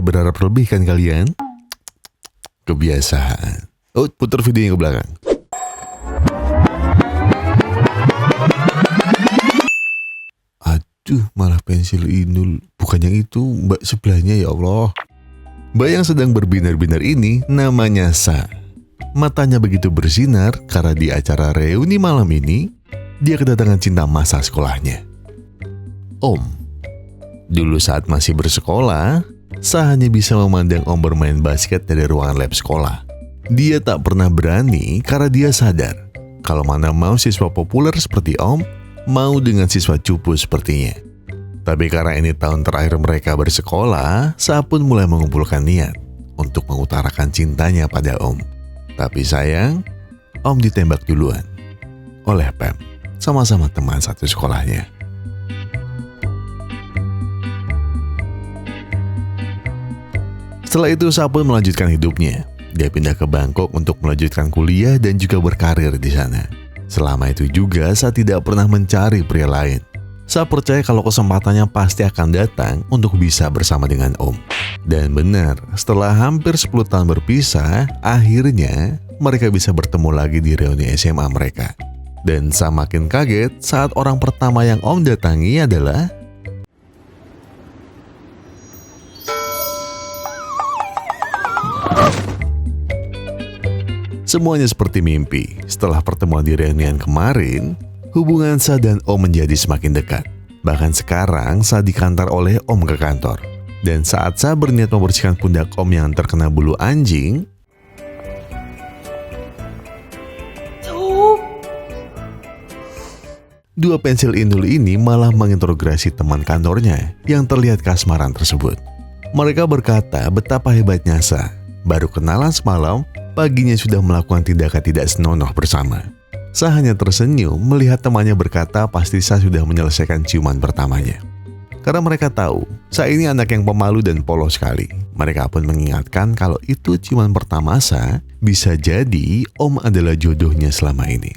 udah berharap lebih kan kalian? Kebiasaan. Oh, putar videonya ke belakang. Aduh, malah pensil Inul. Bukan yang itu, mbak sebelahnya, ya Allah. Mbak yang sedang berbinar-binar ini namanya Sa. Matanya begitu bersinar karena di acara reuni malam ini, dia kedatangan cinta masa sekolahnya. Om. Dulu saat masih bersekolah, Sa hanya bisa memandang Om bermain basket dari ruangan lab sekolah. Dia tak pernah berani karena dia sadar kalau mana mau siswa populer seperti Om, mau dengan siswa cupu sepertinya. Tapi karena ini tahun terakhir mereka bersekolah, Sa pun mulai mengumpulkan niat untuk mengutarakan cintanya pada Om. Tapi sayang, Om ditembak duluan oleh Pem, sama-sama teman satu sekolahnya. Setelah itu Sa pun melanjutkan hidupnya. Dia pindah ke Bangkok untuk melanjutkan kuliah dan juga berkarir di sana. Selama itu juga Sa tidak pernah mencari pria lain. Sa percaya kalau kesempatannya pasti akan datang untuk bisa bersama dengan Om. Dan benar, setelah hampir 10 tahun berpisah, akhirnya mereka bisa bertemu lagi di reuni SMA mereka. Dan Sa makin kaget saat orang pertama yang Om datangi adalah semuanya seperti mimpi. Setelah pertemuan di reunian kemarin, hubungan Sa dan Om menjadi semakin dekat. Bahkan sekarang Sa dikantar oleh Om ke kantor. Dan saat Sa berniat membersihkan pundak Om yang terkena bulu anjing, dua pensil Inul ini malah menginterogasi teman kantornya yang terlihat kasmaran tersebut. Mereka berkata betapa hebatnya Sa. Baru kenalan semalam, paginya sudah melakukan tindakan tidak senonoh bersama. Sa hanya tersenyum melihat temannya berkata pasti Sa sudah menyelesaikan ciuman pertamanya. Karena mereka tahu, Sa ini anak yang pemalu dan polos sekali. Mereka pun mengingatkan kalau itu ciuman pertama Sa, bisa jadi Om adalah jodohnya selama ini.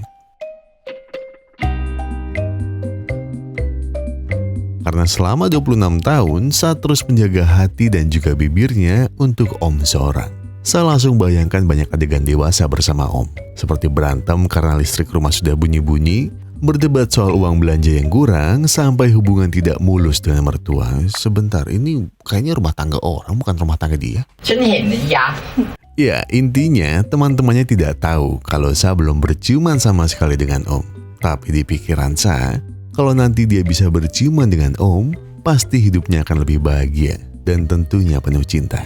Karena selama 26 tahun, Sa terus menjaga hati dan juga bibirnya untuk Om seorang. Sa langsung bayangkan banyak adegan dewasa bersama Om. Seperti berantem karena listrik rumah sudah bunyi-bunyi, berdebat soal uang belanja yang kurang, sampai hubungan tidak mulus dengan mertua. Sebentar, ini kayaknya rumah tangga orang, bukan rumah tangga dia. Ya, intinya teman-temannya tidak tahu kalau Sa belum berciuman sama sekali dengan Om. Tapi di pikiran Sa, kalau nanti dia bisa berciuman dengan Om, pasti hidupnya akan lebih bahagia dan tentunya penuh cinta.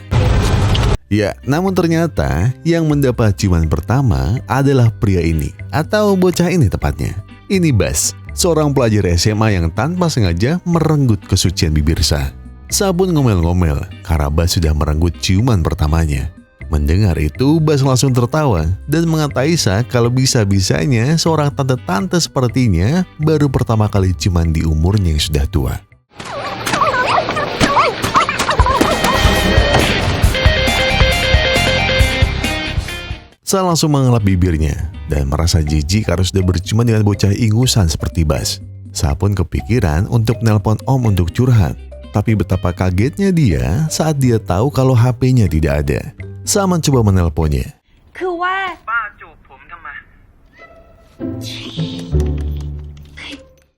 Ya, namun ternyata yang mendapat ciuman pertama adalah pria ini, atau bocah ini tepatnya. Ini Bas, seorang pelajar SMA yang tanpa sengaja merenggut kesucian bibir Sa. Sa pun ngomel-ngomel karena Bas sudah merenggut ciuman pertamanya. Mendengar itu, Bas langsung tertawa dan mengatai Sa kalau bisa-bisanya seorang tante-tante sepertinya baru pertama kali ciuman di umurnya yang sudah tua. Sa langsung mengelap bibirnya dan merasa jijik karena sudah berciuman dengan bocah ingusan seperti Bas. Sa pun kepikiran untuk nelpon Om untuk curhat. Tapi betapa kagetnya dia saat dia tahu kalau HP-nya tidak ada. Sa mencoba menelponnya.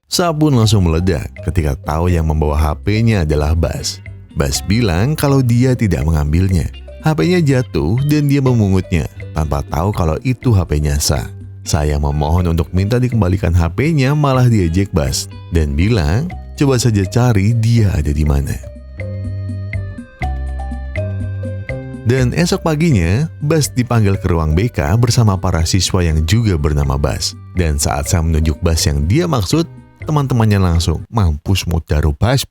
Sa pun langsung meledak ketika tahu yang membawa HP-nya adalah Bas. Bas bilang kalau dia tidak mengambilnya. HP-nya jatuh dan dia memungutnya tanpa tahu kalau itu HP-nya Sa. Saya memohon untuk minta dikembalikan HP-nya, malah diejek Bas dan bilang coba saja cari dia ada di mana. Dan esok paginya, Bas dipanggil ke ruang BK bersama para siswa yang juga bernama Bas. Dan saat saya menunjuk Bas yang dia maksud, teman-temannya langsung, mampus mau taruh Bas.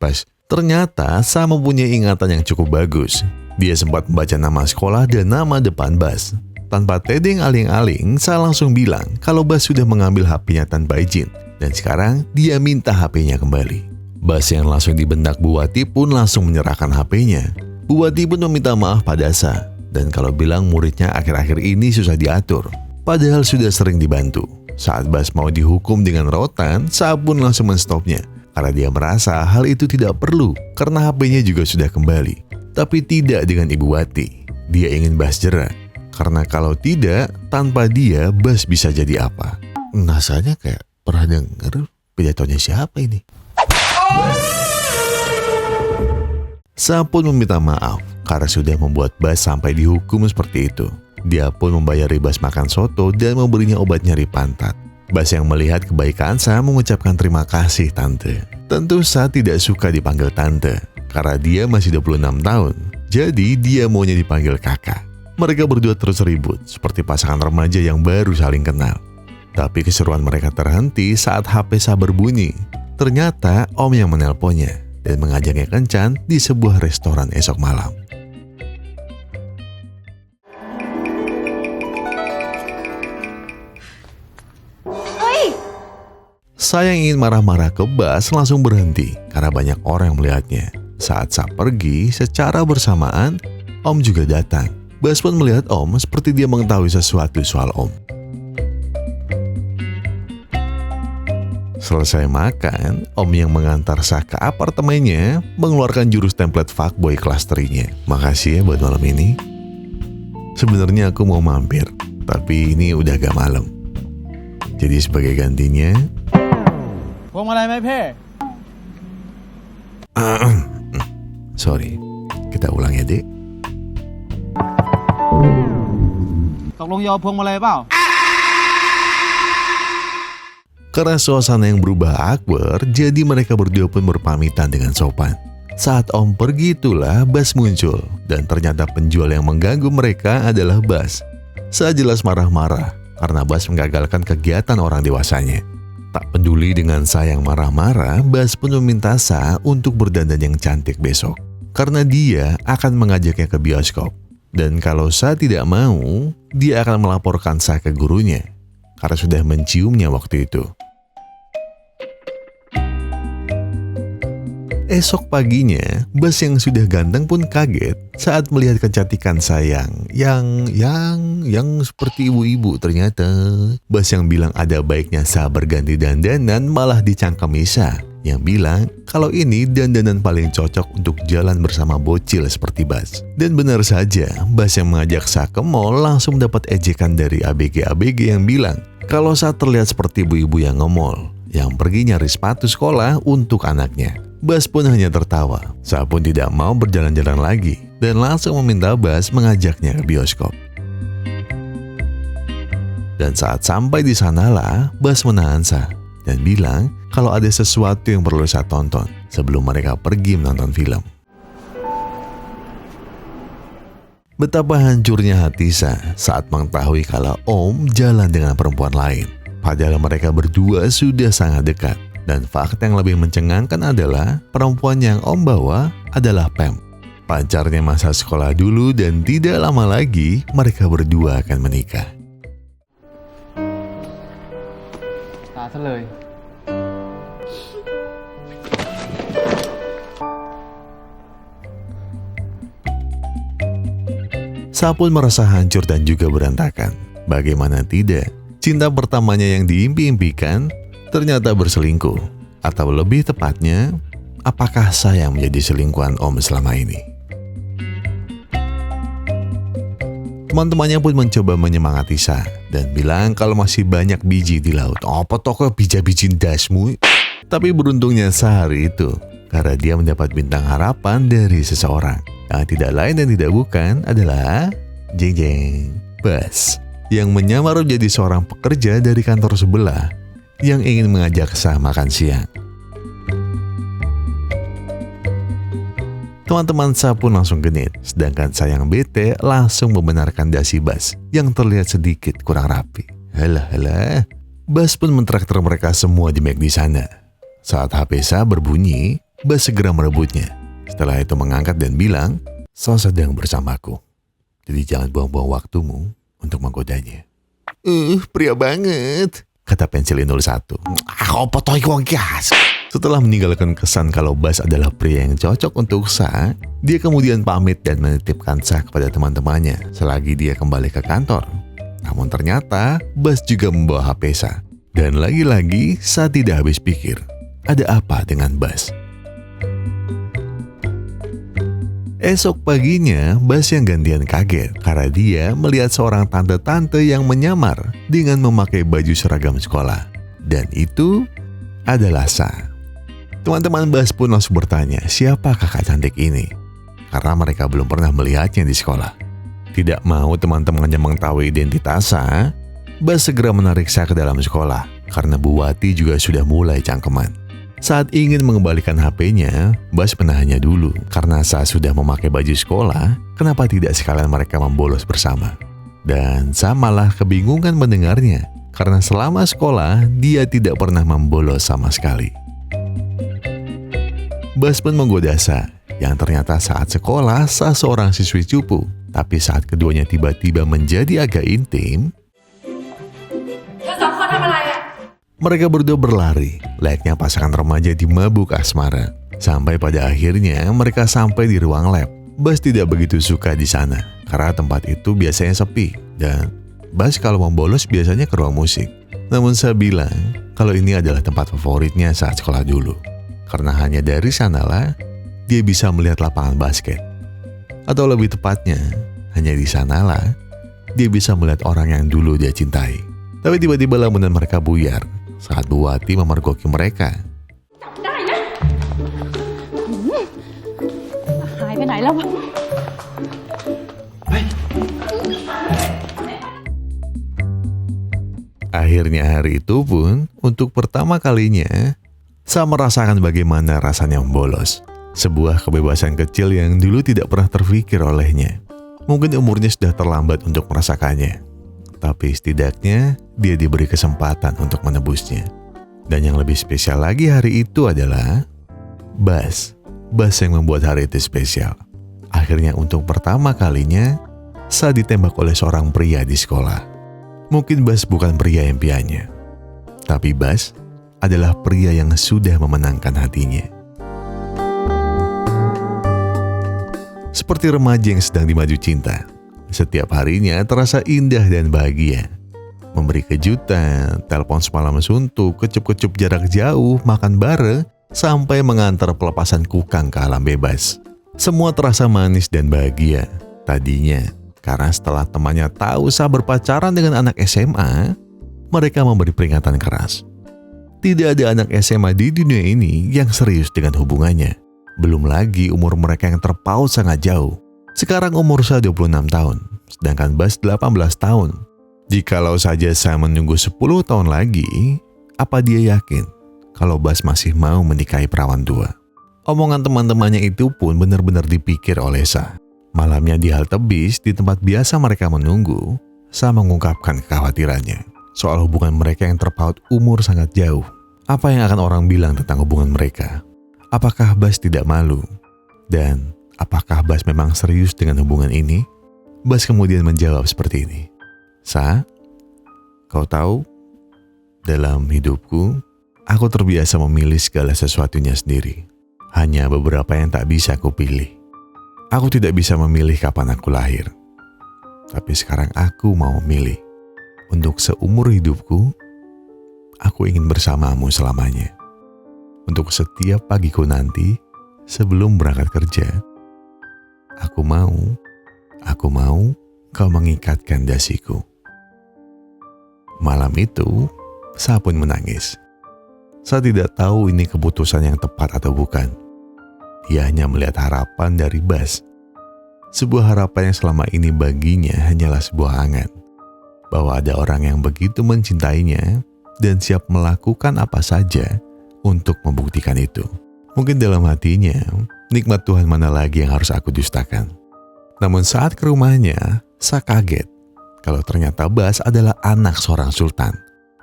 Ternyata Sa mempunyai ingatan yang cukup bagus. Dia sempat membaca nama sekolah dan nama depan Bas. Tanpa tedeng aling-aling, Sa langsung bilang kalau Bas sudah mengambil HP-nya tanpa izin. Dan sekarang dia minta HP-nya kembali. Bas yang langsung dibentak Bu Wati pun langsung menyerahkan HP-nya. Bu Wati pun meminta maaf pada Sa. Dan kalau bilang muridnya akhir-akhir ini susah diatur. Padahal sudah sering dibantu. Saat Bas mau dihukum dengan rotan, Sa pun langsung menstopnya. Karena dia merasa hal itu tidak perlu karena HP-nya juga sudah kembali. Tapi tidak dengan Ibu Wati. Dia ingin Bas jera. Karena kalau tidak, tanpa dia Bas bisa jadi apa? Rasanya kayak pernah denger pidatonya siapa ini? Sa pun meminta maaf karena sudah membuat Bas sampai dihukum seperti itu. Dia pun membayari Bas makan soto dan memberinya obat nyeri pantat. Bas yang melihat kebaikan Sa mengucapkan terima kasih tante. Tentu Sa tidak suka dipanggil tante karena dia masih 26 tahun. Jadi dia maunya dipanggil kakak. Mereka berdua terus ribut seperti pasangan remaja yang baru saling kenal. Tapi keseruan mereka terhenti saat HP Sa berbunyi. Ternyata Om yang menelponnya dan mengajaknya kencan di sebuah restoran esok malam. Saya yang ingin marah-marah ke Bas langsung berhenti karena banyak orang yang melihatnya. Saat Sa pergi, secara bersamaan, Om juga datang. Bas pun melihat Om seperti dia mengetahui sesuatu soal Om. Selesai makan, Om yang mengantar Sa ke apartemennya mengeluarkan jurus template fuckboy kelas 3-nya. Makasih ya buat malam ini. Sebenarnya aku mau mampir, tapi ini udah agak malam. Jadi sebagai gantinya, พวงมาลัยไหมเพ่ sorry, kita ulang ya dek. ตกลงยอมพวงมาลัยเปล่า Karena suasana yang berubah awkward, jadi mereka berdua pun berpamitan dengan sopan. Saat Om pergi itulah Bas muncul, dan ternyata penjual yang mengganggu mereka adalah Bas. Sa jelas marah-marah karena Bas menggagalkan kegiatan orang dewasanya. Tak peduli dengan Sa yang marah-marah, Bas pun meminta Sa untuk berdandan yang cantik besok. Karena dia akan mengajaknya ke bioskop. Dan kalau Sa tidak mau, dia akan melaporkan Sa ke gurunya. Karena sudah menciumnya waktu itu. Esok paginya, Bas yang sudah ganteng pun kaget saat melihat kecantikan Sa yang seperti ibu-ibu ternyata. Bas yang bilang ada baiknya Sa berganti dandanan malah dicangkemi Sa yang bilang kalau ini dandanan paling cocok untuk jalan bersama bocil seperti Bas. Dan benar saja, Bas yang mengajak Sa ke mall langsung dapat ejekan dari ABG-ABG yang bilang kalau Sa terlihat seperti ibu-ibu yang nge-mall yang pergi nyari sepatu sekolah untuk anaknya. Bas pun hanya tertawa. Sa pun tidak mau berjalan-jalan lagi dan langsung meminta Bas mengajaknya ke bioskop. Dan saat sampai di sanalah, Bas menahan Sa dan bilang kalau ada sesuatu yang perlu Sa tonton sebelum mereka pergi menonton film. Betapa hancurnya hati Sa saat mengetahui kalau Om jalan dengan perempuan lain. Padahal mereka berdua sudah sangat dekat. Dan fakta yang lebih mencengangkan adalah perempuan yang Om bawa adalah Pem. Pacarnya masa sekolah dulu dan tidak lama lagi mereka berdua akan menikah. ตาซะเลย Sa pun merasa hancur dan juga berantakan. Bagaimana tidak, cinta pertamanya yang diimpi-impikan ternyata berselingkuh. Atau lebih tepatnya, apakah Sa yang menjadi selingkuhan Om selama ini? Teman-temannya pun mencoba menyemangati Sa dan bilang kalau masih banyak biji di laut. Apa toko bija-biji dasmu? Tapi beruntungnya Sa hari itu, karena dia mendapat bintang harapan dari seseorang. Yang tidak lain dan tidak bukan adalah Jeng Bas, yang menyamar menjadi seorang pekerja dari kantor sebelah yang ingin mengajak Sa makan siang. Teman-teman Sa pun langsung genit, sedangkan Sa yang bete langsung membenarkan dasi Bas yang terlihat sedikit kurang rapi. Halah, Bas pun mentraktir mereka semua di McD sana. Saat HP Sa berbunyi, Bas segera merebutnya. Setelah itu mengangkat dan bilang, Sa sedang bersamaku. Jadi jangan buang-buang waktumu untuk menggodanya. Pria banget, kata pensil 01. Setelah meninggalkan kesan kalau Bas adalah pria yang cocok untuk Sa, dia kemudian pamit dan menitipkan Sa kepada teman-temannya selagi dia kembali ke kantor. Namun ternyata Bas juga membawa HP Sa. Dan lagi-lagi Sa tidak habis pikir, ada apa dengan Bas? Esok paginya, Bas yang gantian kaget karena dia melihat seorang tante-tante yang menyamar dengan memakai baju seragam sekolah. Dan itu adalah Sa. Teman-teman Bas pun langsung bertanya, siapa kakak cantik ini? Karena mereka belum pernah melihatnya di sekolah. Tidak mau teman-temannya mengetahui identitas Sa, Bas segera menarik Sa ke dalam sekolah karena Bu Wati juga sudah mulai cangkeman. Saat ingin mengembalikan HP-nya, Bas menahannya dulu karena Sa sudah memakai baju sekolah, kenapa tidak sekalian mereka membolos bersama. Dan Sa malah kebingungan mendengarnya karena selama sekolah dia tidak pernah membolos sama sekali. Bas pun menggoda Sa, yang ternyata saat sekolah Sa seorang siswi cupu, tapi saat keduanya tiba-tiba menjadi agak intim, mereka berdua berlari, layaknya pasangan remaja di mabuk asmara. Sampai pada akhirnya mereka sampai di ruang lab. Bas tidak begitu suka di sana, karena tempat itu biasanya sepi. Dan Bas kalau mau bolos biasanya ke ruang musik. Namun Sa bilang kalau ini adalah tempat favoritnya saat sekolah dulu. Karena hanya dari sanalah dia bisa melihat lapangan basket. Atau lebih tepatnya, hanya di sanalah dia bisa melihat orang yang dulu dia cintai. Tapi tiba-tiba lamunan mereka buyar saat Bu Wati memergoki mereka. Akhirnya hari itu pun, untuk pertama kalinya, Sa merasakan bagaimana rasanya membolos. Sebuah kebebasan kecil yang dulu tidak pernah terpikir olehnya. Mungkin umurnya sudah terlambat untuk merasakannya. Tapi setidaknya dia diberi kesempatan untuk menebusnya. Dan yang lebih spesial lagi hari itu adalah Bas. Bas yang membuat hari itu spesial. Akhirnya untuk pertama kalinya Sa ditembak oleh seorang pria di sekolah. Mungkin Bas bukan pria impiannya, tapi Bas adalah pria yang sudah memenangkan hatinya. Seperti remaja yang sedang dimaju cinta. Setiap harinya terasa indah dan bahagia. Memberi kejutan, telepon semalam suntuk, kecup-kecup jarak jauh, makan bareng, sampai mengantar pelepasan kukang ke alam bebas. Semua terasa manis dan bahagia. Tadinya, karena setelah temannya tahu Sa berpacaran dengan anak SMA, mereka memberi peringatan keras. Tidak ada anak SMA di dunia ini yang serius dengan hubungannya. Belum lagi umur mereka yang terpaut sangat jauh. Sekarang umur Sa 26 tahun, sedangkan Bas 18 tahun. Jikalau saja Sa menunggu 10 tahun lagi, apa dia yakin kalau Bas masih mau menikahi perawan tua? Omongan teman-temannya itu pun benar-benar dipikir oleh Sa. Malamnya di halte bis, di tempat biasa mereka menunggu, Sa mengungkapkan kekhawatirannya soal hubungan mereka yang terpaut umur sangat jauh. Apa yang akan orang bilang tentang hubungan mereka? Apakah Bas tidak malu? Dan apakah Bas memang serius dengan hubungan ini? Bas kemudian menjawab seperti ini. Sa, kau tahu, dalam hidupku, aku terbiasa memilih segala sesuatunya sendiri. Hanya beberapa yang tak bisa aku pilih. Aku tidak bisa memilih kapan aku lahir. Tapi sekarang aku mau memilih. Untuk seumur hidupku, aku ingin bersamamu selamanya. Untuk setiap pagiku nanti, sebelum berangkat kerja, aku mau kau mengikatkan dasiku. Malam itu, Sa pun menangis. Sa tidak tahu ini keputusan yang tepat atau bukan. Ia hanya melihat harapan dari Bas. Sebuah harapan yang selama ini baginya hanyalah sebuah angan. Bahwa ada orang yang begitu mencintainya dan siap melakukan apa saja untuk membuktikan itu. Mungkin dalam hatinya, nikmat Tuhan mana lagi yang harus aku dustakan. Namun saat ke rumahnya, Sa kaget kalau ternyata Bas adalah anak seorang sultan.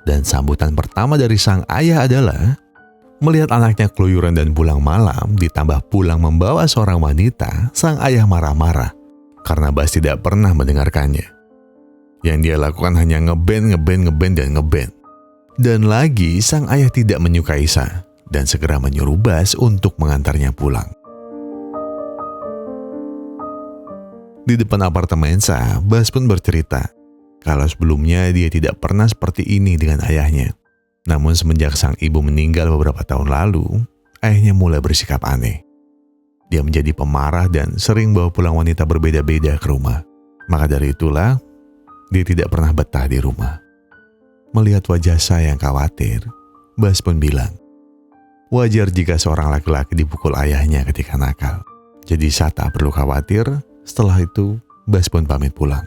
Dan sambutan pertama dari sang ayah adalah melihat anaknya keluyuran dan pulang malam, ditambah pulang membawa seorang wanita. Sang ayah marah-marah karena Bas tidak pernah mendengarkannya. Yang dia lakukan hanya ngeband. Dan lagi sang ayah tidak menyukai Sa dan segera menyuruh Bas untuk mengantarnya pulang. Di depan apartemen Sa, Bas pun bercerita kalau sebelumnya dia tidak pernah seperti ini dengan ayahnya. Namun semenjak sang ibu meninggal beberapa tahun lalu, ayahnya mulai bersikap aneh. Dia menjadi pemarah dan sering bawa pulang wanita berbeda-beda ke rumah. Maka dari itulah, dia tidak pernah betah di rumah. Melihat wajah saya yang khawatir, Bas pun bilang, wajar jika seorang laki-laki dipukul ayahnya ketika nakal. Jadi Sa tak perlu khawatir. Setelah itu, Bas pun pamit pulang.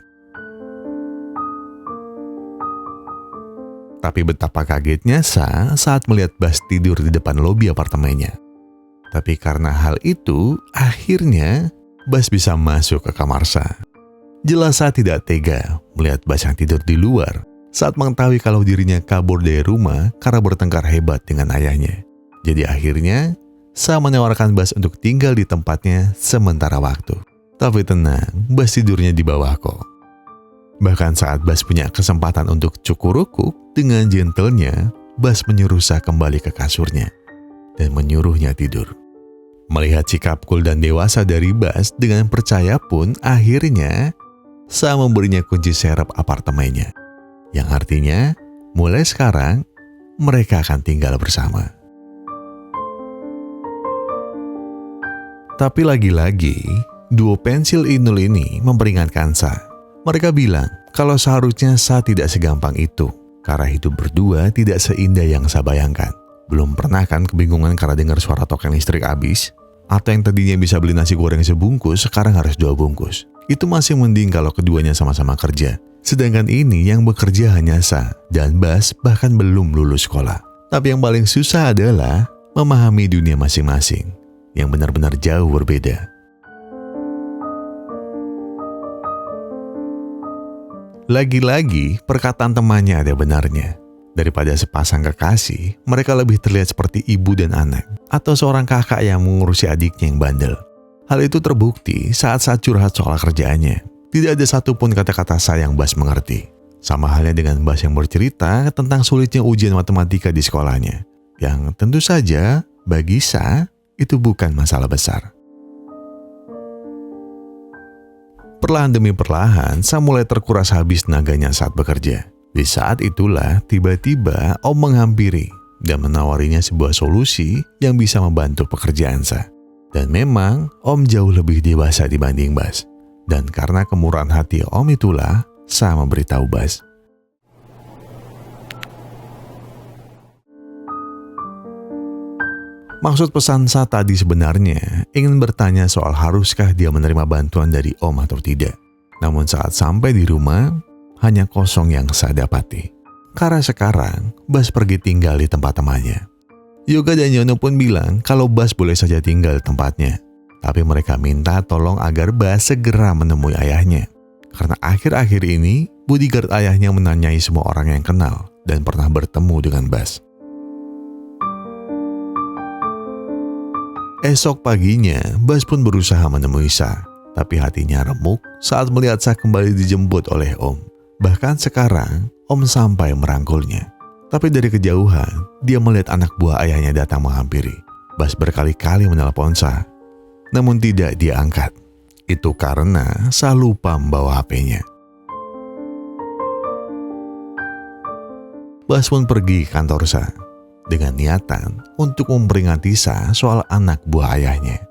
Tapi betapa kagetnya Sa saat melihat Bas tidur di depan lobi apartemennya. Tapi karena hal itu, akhirnya Bas bisa masuk ke kamar Sa. Jelas Sa tidak tega melihat Bas yang tidur di luar saat mengetahui kalau dirinya kabur dari rumah karena bertengkar hebat dengan ayahnya. Jadi akhirnya, Sa menawarkan Bas untuk tinggal di tempatnya sementara waktu. Tapi tenang, Bas tidurnya di bawah kok. Bahkan saat Bas punya kesempatan untuk cukurukuk, dengan gentlenya, Bas menyuruh Sa kembali ke kasurnya dan menyuruhnya tidur. Melihat sikap cool dan dewasa dari Bas, dengan percaya pun akhirnya Sa memberinya kunci serep apartemennya. Yang artinya, mulai sekarang mereka akan tinggal bersama. Tapi lagi-lagi, duo pensil Inul ini memperingatkan Sa. Mereka bilang kalau seharusnya Sa tidak segampang itu, karena hidup berdua tidak seindah yang Sa bayangkan. Belum pernah kan kebingungan karena dengar suara token listrik habis? Atau yang tadinya bisa beli nasi goreng sebungkus, sekarang harus 2 bungkus. Itu masih mending kalau keduanya sama-sama kerja. Sedangkan ini yang bekerja hanya Sa, dan Bas bahkan belum lulus sekolah. Tapi yang paling susah adalah memahami dunia masing-masing, yang benar-benar jauh berbeda. Lagi-lagi, perkataan temannya ada benarnya. Daripada sepasang kekasih, mereka lebih terlihat seperti ibu dan anak, atau seorang kakak yang mengurusi adiknya yang bandel. Hal itu terbukti saat-saat curhat soal kerjaannya. Tidak ada satupun kata-kata Sa yang Bas mengerti. Sama halnya dengan Bas yang bercerita tentang sulitnya ujian matematika di sekolahnya, yang tentu saja bagi Sa itu bukan masalah besar. Perlahan demi perlahan, Sa mulai terkuras habis tenaganya saat bekerja. Di saat itulah tiba-tiba Om menghampiri dan menawarinya sebuah solusi yang bisa membantu pekerjaan Sa. Dan memang Om jauh lebih dewasa dibanding Bas. Dan karena kemurahan hati Om itulah Sa memberitahu Bas. Maksud pesan Sa tadi sebenarnya ingin bertanya soal haruskah dia menerima bantuan dari Om atau tidak. Namun saat sampai di rumah, hanya kosong yang Sa dapati. Karena sekarang Bas pergi tinggal di tempat temannya. Yoga dan Yono pun bilang kalau Bas boleh saja tinggal di tempatnya. Tapi mereka minta tolong agar Bas segera menemui ayahnya. Karena akhir-akhir ini bodyguard ayahnya menanyai semua orang yang kenal dan pernah bertemu dengan Bas. Esok paginya, Bas pun berusaha menemui Sa. Tapi hatinya remuk saat melihat Sa kembali dijemput oleh Om. Bahkan sekarang, Om sampai merangkulnya. Tapi dari kejauhan, dia melihat anak buah ayahnya datang menghampiri. Bas berkali-kali menelpon Sa, namun tidak dia angkat. Itu karena Sa lupa membawa HP-nya. Bas pun pergi ke kantor Sa dengan niatan untuk memperingati Sa soal anak buah ayahnya.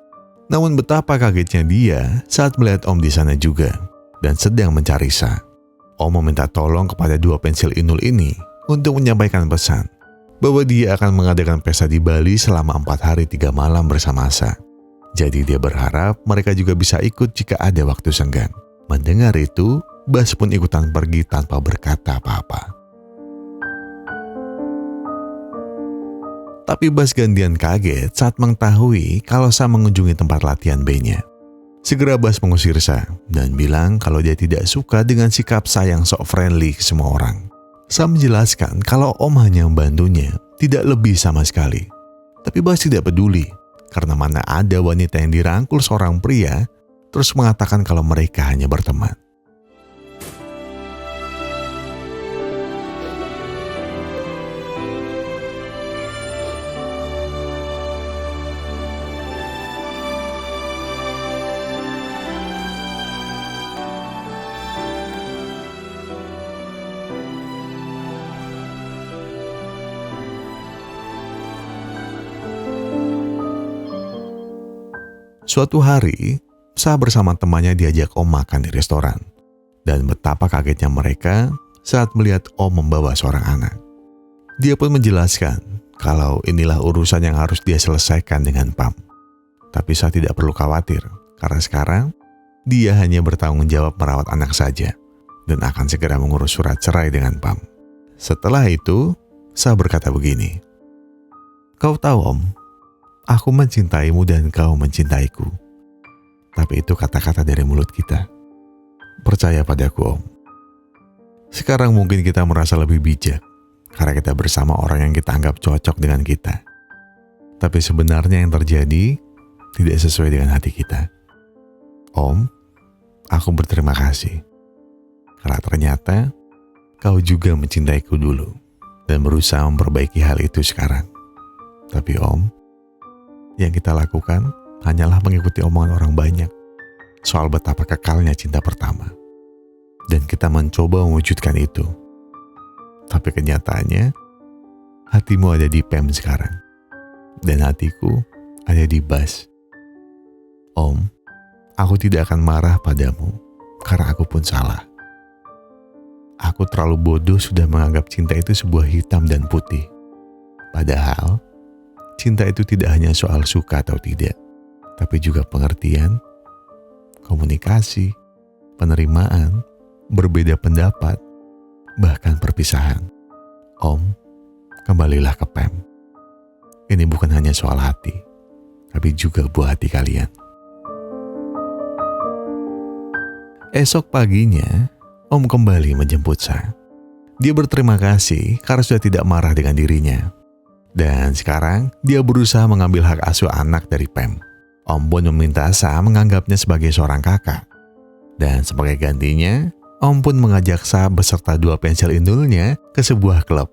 Namun betapa kagetnya dia saat melihat Om di sana juga dan sedang mencari Sa. Om meminta tolong kepada dua pensil Inul ini untuk menyampaikan pesan bahwa dia akan mengadakan pesta di Bali selama 4 hari 3 malam bersama Sa. Jadi dia berharap mereka juga bisa ikut jika ada waktu senggang. Mendengar itu, Bas pun ikutan pergi tanpa berkata apa-apa. Tapi Bas gantian kaget saat mengetahui kalau Sa mengunjungi tempat latihan bandnya. Segera Bas mengusir Sa dan bilang kalau dia tidak suka dengan sikap Sa yang sok friendly ke semua orang. Sa menjelaskan kalau Om hanya membantunya, tidak lebih sama sekali. Tapi Bas tidak peduli, karena mana ada wanita yang dirangkul seorang pria, terus mengatakan kalau mereka hanya berteman. Suatu hari, Sa bersama temannya diajak Om makan di restoran. Dan betapa kagetnya mereka saat melihat Om membawa seorang anak. Dia pun menjelaskan kalau inilah urusan yang harus dia selesaikan dengan Pam. Tapi Sa tidak perlu khawatir, karena sekarang dia hanya bertanggung jawab merawat anak saja dan akan segera mengurus surat cerai dengan Pam. Setelah itu, Sa berkata begini, "Kau tahu Om, aku mencintaimu dan kau mencintaiku. Tapi itu kata-kata dari mulut kita. Percaya padaku Om. Sekarang mungkin kita merasa lebih bijak karena kita bersama orang yang kita anggap cocok dengan kita. Tapi sebenarnya yang terjadi tidak sesuai dengan hati kita. Om, aku berterima kasih. Karena ternyata kau juga mencintaiku dulu dan berusaha memperbaiki hal itu sekarang. Tapi Om, yang kita lakukan hanyalah mengikuti omongan orang banyak soal betapa kekalnya cinta pertama. Dan kita mencoba mewujudkan itu. Tapi kenyataannya, hatimu ada di Pam sekarang. Dan hatiku ada di Bas. Om, aku tidak akan marah padamu karena aku pun salah. Aku terlalu bodoh sudah menganggap cinta itu sebuah hitam dan putih. Padahal, cinta itu tidak hanya soal suka atau tidak, tapi juga pengertian, komunikasi, penerimaan, berbeda pendapat, bahkan perpisahan. Om, kembalilah ke Pam. Ini bukan hanya soal hati, tapi juga buah hati kalian. Esok paginya, Om kembali menjemput Sa. Dia berterima kasih karena sudah tidak marah dengan dirinya. Dan sekarang dia berusaha mengambil hak asuh anak dari Pam. Om pun meminta Sa menganggapnya sebagai seorang kakak. Dan sebagai gantinya, Om pun mengajak Sa beserta 2 pensil indulnya ke sebuah klub.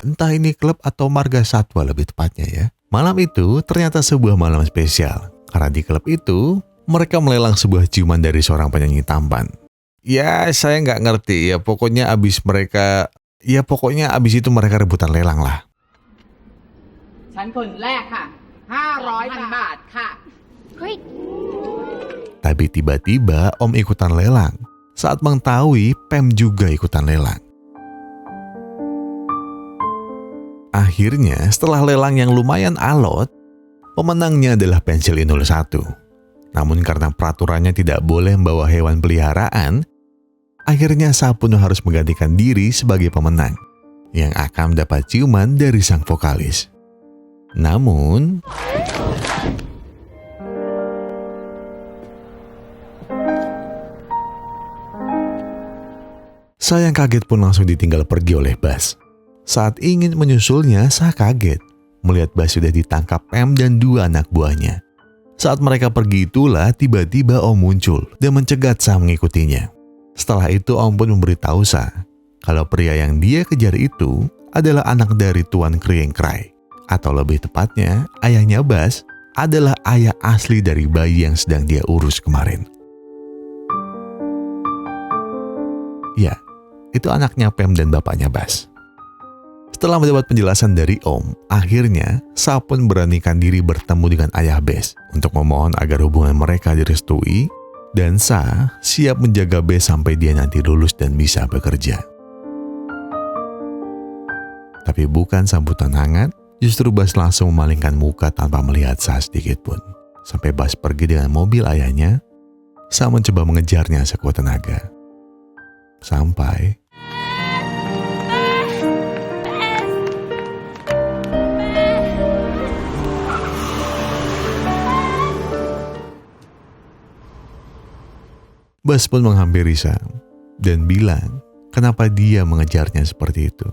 Entah ini klub atau marga satwa lebih tepatnya ya. Malam itu ternyata sebuah malam spesial. Karena di klub itu, mereka melelang sebuah ciuman dari seorang penyanyi tampan. Ya, saya nggak ngerti ya. Pokoknya abis itu mereka rebutan lelang lah. ฉันคนแรกค่ะ 500 บาทค่ะ Tapi tiba-tiba Om ikutan lelang. Saat mengetahui Pam juga ikutan lelang. Akhirnya setelah lelang yang lumayan alot, pemenangnya adalah pensil indul 1. Namun karena peraturannya tidak boleh membawa hewan peliharaan, akhirnya Sa pun harus menggantikan diri sebagai pemenang yang akan mendapat ciuman dari sang vokalis. Namun, Sa yang kaget pun langsung ditinggal pergi oleh Bas. Saat ingin menyusulnya, Sa kaget melihat Bas sudah ditangkap Pam dan 2 anak buahnya. Saat mereka pergi itulah tiba-tiba Om muncul dan mencegat Sa mengikutinya. Setelah itu Om pun memberitahu Sa kalau pria yang dia kejar itu adalah anak dari Tuan Krieng Krai. Atau lebih tepatnya, ayahnya Bas adalah ayah asli dari bayi yang sedang dia urus kemarin. Ya, itu anaknya Pam dan bapaknya Bas. Setelah mendapat penjelasan dari Om, akhirnya Sa pun beranikan diri bertemu dengan ayah Bas untuk memohon agar hubungan mereka direstui dan Sa siap menjaga Bas sampai dia nanti lulus dan bisa bekerja. Tapi bukan sambutan hangat, justru Bas langsung memalingkan muka tanpa melihat Sa sedikit pun. Sampai Bas pergi dengan mobil ayahnya, Sa mencoba mengejarnya sekuat tenaga. Sampai Bas pun menghampiri Sa dan bilang kenapa dia mengejarnya seperti itu.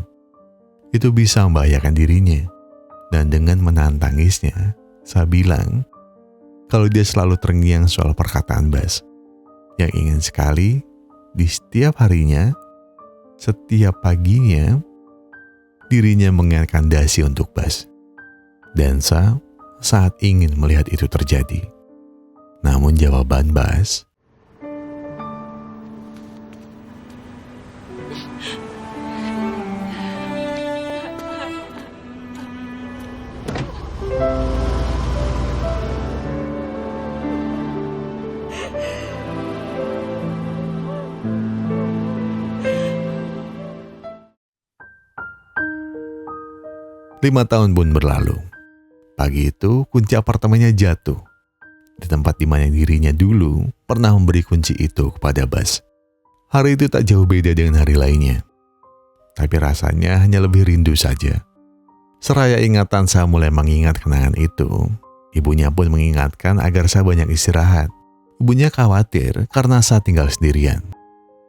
Itu bisa membahayakan dirinya. Dan dengan menahan tangisnya, Sa bilang kalau dia selalu terngiang soal perkataan Bas yang ingin sekali di setiap harinya, setiap paginya, dirinya mengingatkan dasi untuk Bas. Dan Sa saat ingin melihat itu terjadi. Namun jawaban Bas, 5 tahun pun berlalu. Pagi itu kunci apartemennya jatuh di tempat di mana dirinya dulu pernah memberi kunci itu kepada Bas. Hari itu tak jauh beda dengan hari lainnya. Tapi rasanya hanya lebih rindu saja. Seraya ingatan Sa mulai mengingat kenangan itu, ibunya pun mengingatkan agar Sa banyak istirahat. Ibunya khawatir karena Sa tinggal sendirian.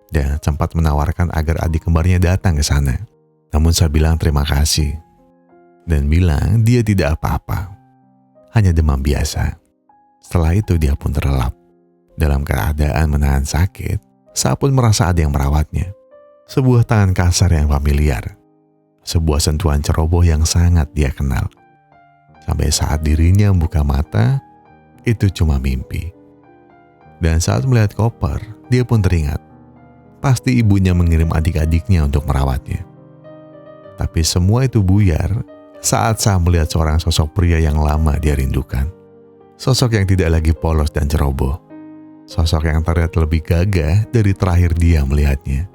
Dan sempat menawarkan agar adik kembarnya datang ke sana. Namun Sa bilang terima kasih. Dan bilang dia tidak apa-apa. Hanya demam biasa. Setelah itu dia pun terlelap. Dalam keadaan menahan sakit, Sa pun merasa ada yang merawatnya. Sebuah tangan kasar yang familiar. Sebuah sentuhan ceroboh yang sangat dia kenal. Sampai saat dirinya membuka mata, itu cuma mimpi. Dan saat melihat koper, dia pun teringat. Pasti ibunya mengirim adik-adiknya untuk merawatnya. Tapi semua itu buyar saat Sa melihat seorang sosok pria yang lama dia rindukan. Sosok yang tidak lagi polos dan ceroboh. Sosok yang terlihat lebih gagah dari terakhir dia melihatnya.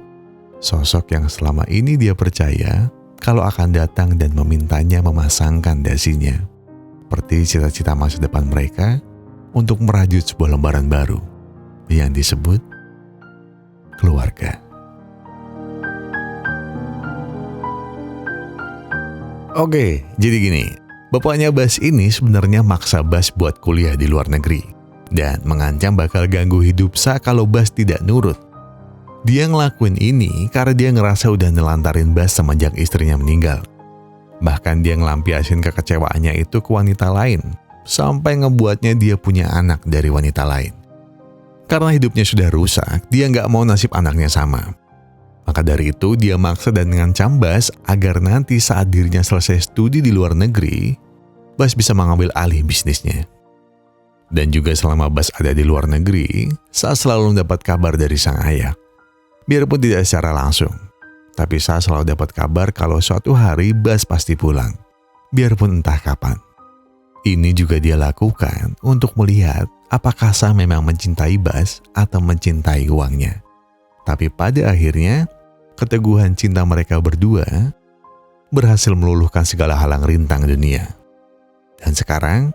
Sosok yang selama ini dia percaya kalau akan datang dan memintanya memasangkan dasinya. Seperti cita-cita masa depan mereka untuk merajut sebuah lembaran baru yang disebut keluarga. Oke, jadi gini. Bapaknya Bas ini sebenarnya maksa Bas buat kuliah di luar negeri. Dan mengancam bakal ganggu hidup Sa kalau Bas tidak nurut. Dia ngelakuin ini karena dia ngerasa udah nelantarin Bas semenjak istrinya meninggal. Bahkan dia ngelampiasin kekecewaannya itu ke wanita lain. Sampai ngebuatnya dia punya anak dari wanita lain. Karena hidupnya sudah rusak, dia nggak mau nasib anaknya sama. Maka dari itu dia maksa dan mengancam Bas agar nanti saat dirinya selesai studi di luar negeri, Bas bisa mengambil alih bisnisnya. Dan juga selama Bas ada di luar negeri, Sa selalu mendapat kabar dari sang ayah. Biarpun tidak secara langsung, tapi Sa selalu dapat kabar kalau suatu hari Bas pasti pulang. Biarpun entah kapan. Ini juga dia lakukan untuk melihat apakah Sa memang mencintai Bas atau mencintai uangnya. Tapi pada akhirnya, keteguhan cinta mereka berdua berhasil meluluhkan segala halang rintang dunia. Dan sekarang,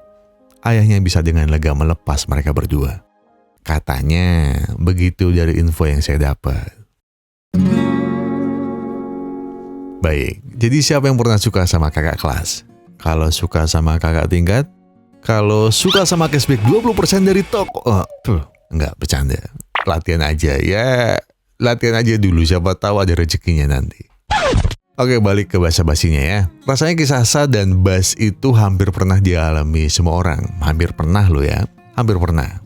ayahnya bisa dengan lega melepas mereka berdua. Katanya, begitu dari info yang saya dapat. Baik, jadi siapa yang pernah suka sama kakak kelas? Kalau suka sama kakak tingkat? Kalau suka sama cashback 20% dari toko? Enggak, bercanda. Latihan aja ya. Latihan aja dulu, siapa tahu ada rezekinya nanti. Oke, balik ke basa-basinya ya. Rasanya kisah Sa dan Bas itu hampir pernah dialami semua orang. Hampir pernah loh ya. Hampir pernah.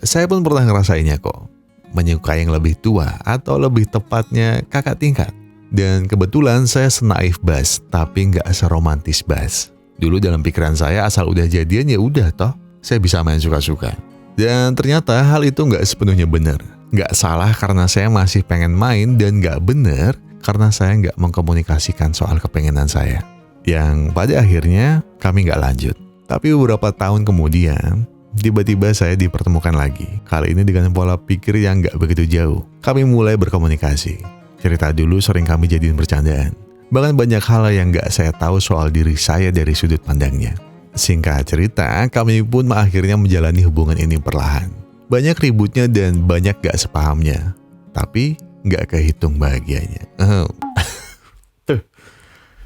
Saya pun pernah ngerasainnya kok. Menyukai yang lebih tua atau lebih tepatnya kakak tingkat. Dan kebetulan saya senaif Bas, tapi nggak seromantis Bas. Dulu dalam pikiran saya asal udah jadian ya udah toh. Saya bisa main suka-suka. Dan ternyata hal itu nggak sepenuhnya benar. Nggak salah karena saya masih pengen main dan nggak benar karena saya nggak mengkomunikasikan soal kepengenan saya. Yang pada akhirnya kami nggak lanjut. Tapi beberapa tahun kemudian, tiba-tiba saya dipertemukan lagi. Kali ini dengan pola pikir yang nggak begitu jauh. Kami mulai berkomunikasi. Cerita dulu sering kami jadiin bercandaan. Bahkan banyak hal yang nggak saya tahu soal diri saya dari sudut pandangnya. Singkat cerita, kami pun akhirnya menjalani hubungan ini perlahan. Banyak ributnya dan banyak gak sepahamnya. Tapi gak kehitung bahagianya.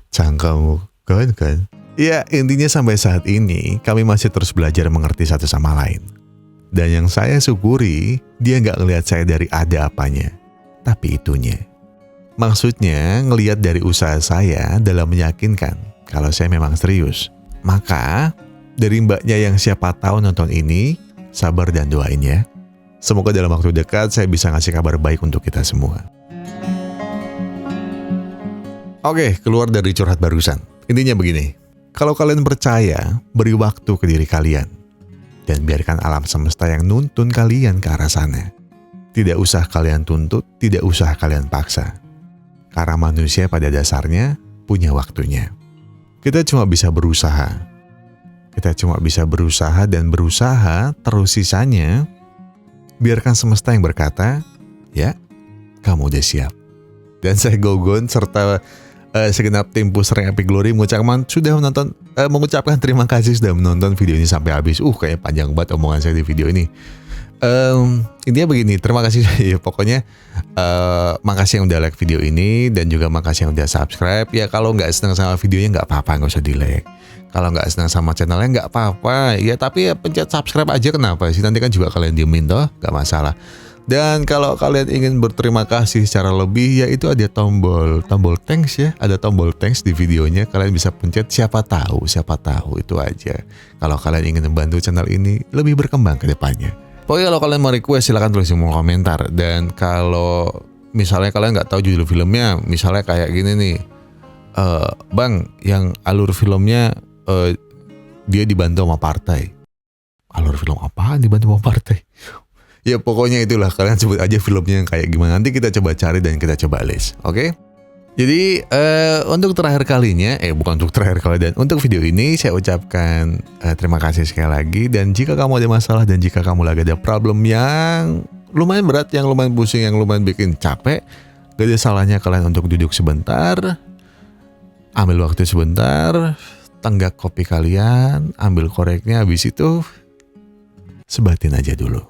Cangkamu kan? Ya, intinya sampai saat ini kami masih terus belajar mengerti satu sama lain. Dan yang saya syukuri, dia gak ngelihat saya dari ada apanya, tapi itunya. Maksudnya ngelihat dari usaha saya dalam meyakinkan kalau saya memang serius. Maka dari mbaknya yang siapa tahu nonton ini, sabar dan doain ya. Semoga dalam waktu dekat saya bisa ngasih kabar baik untuk kita semua. Oke, keluar dari curhat barusan. Intinya begini. Kalau kalian percaya, beri waktu ke diri kalian. Dan biarkan alam semesta yang nuntun kalian ke arah sana. Tidak usah kalian tuntut, tidak usah kalian paksa. Karena manusia pada dasarnya punya waktunya. Kita cuma bisa berusaha. Kita cuma bisa berusaha dan berusaha, terus sisanya biarkan semesta yang berkata, ya, kamu udah siap. Dan saya Gogon serta segenap tim Pusreng Epic Glory mengucapkan terima kasih sudah menonton video ini sampai habis. Kayak panjang banget omongan saya di video ini. Intinya begini, terima kasih ya pokoknya. Makasih yang udah like video ini dan juga makasih yang udah subscribe. Ya kalau nggak senang sama videonya nggak apa-apa, nggak usah di like. Kalau nggak senang sama channelnya nggak apa-apa. Ya tapi ya pencet subscribe aja, kenapa sih? Nanti kan juga kalian diemin toh, nggak masalah. Dan kalau kalian ingin berterima kasih secara lebih, ya itu ada tombol thanks ya, ada tombol thanks di videonya. Kalian bisa pencet, siapa tahu itu aja. Kalau kalian ingin membantu channel ini lebih berkembang ke depannya. Pokoknya kalau kalian mau request silahkan tulis di kolom komentar. Dan kalau misalnya kalian nggak tahu judul filmnya, misalnya kayak gini nih, Bang, yang alur filmnya dia dibantu sama partai. Alur film apaan dibantu sama partai? Ya pokoknya itulah, kalian sebut aja filmnya yang kayak gimana. Nanti kita coba cari dan kita coba list, oke? Jadi untuk terakhir kalinya, bukan untuk terakhir kali, dan untuk video ini saya ucapkan terima kasih sekali lagi. Dan jika kamu ada masalah dan jika kamu lagi ada problem yang lumayan berat, yang lumayan pusing, yang lumayan bikin capek, gak ada salahnya kalian untuk duduk sebentar, ambil waktu sebentar, tenggak kopi kalian, ambil koreknya, habis itu sebatin aja dulu.